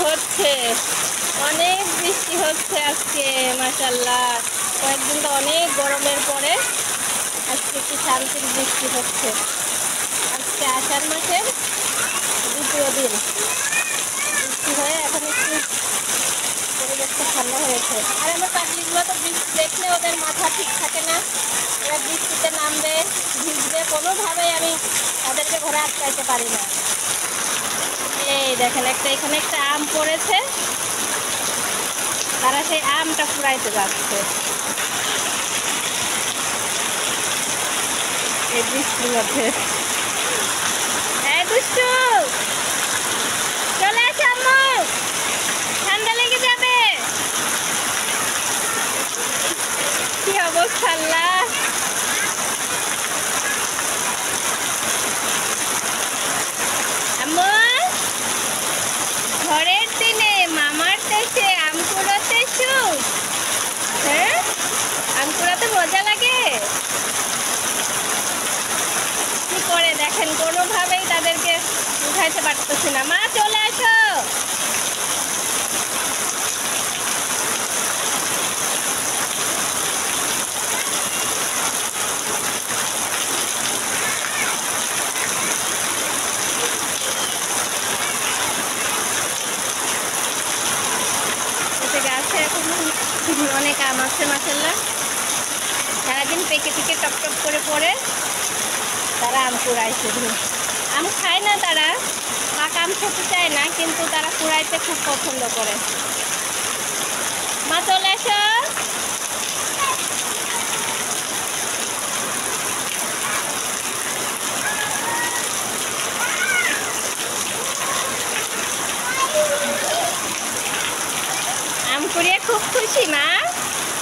হচ্ছে, অনেক বৃষ্টি হচ্ছে আজকে মাশাআল্লাহ। কয়েকদিন তো অনেক গরমের পরে আজকে একটু শান্তির বৃষ্টি হচ্ছে। আজকে আষাঢ় মাসের দ্বিতীয় দিন বৃষ্টি হয়ে এখন একটু পরিবেশটা ঠান্ডা হয়েছে। আর আমার পাগলিগুলো তো বৃষ্টি দেখলে ওদের মাথা ঠিক থাকে না, এরা বৃষ্টিতে নামবে, ভিজবে, কোনোভাবেই আমি তাদেরকে ঘরে আটকাইতে পারি না। এই দেখেন এখানে একটা আম পড়েছে, তারা সেই আমটা ফুরাইতে যাচ্ছে এই বৃষ্টির মধ্যে। এই দুষ্টু, চলে আসো আম্মু, ঠান্ডা লেগে যাবে। কি অবস্থা আল্লাহ। আম্মু, ঘরের দিনে মামার দেশে আম কুড়াতে এসো। হ্যাঁ, আম কুড়াতে মজা লাগে। কি করে দেখেন, কোনোভাবেই তাদেরকে উঠাইতে পারতেছি না। মা চলে আসো। গাছে এখন অনেক আম আছে মাশাআল্লাহ। সারাদিন পেকে থেকে টপ টপ করে পড়ে তারা আম কুড়াইছে। আম খায় না তারা, পাকা আম খেতে চায় না, কিন্তু তারা কুড়াইতে খুব পছন্দ করে। মা চলে এসো। আম কুড়িয়ে খুব খুশি মা।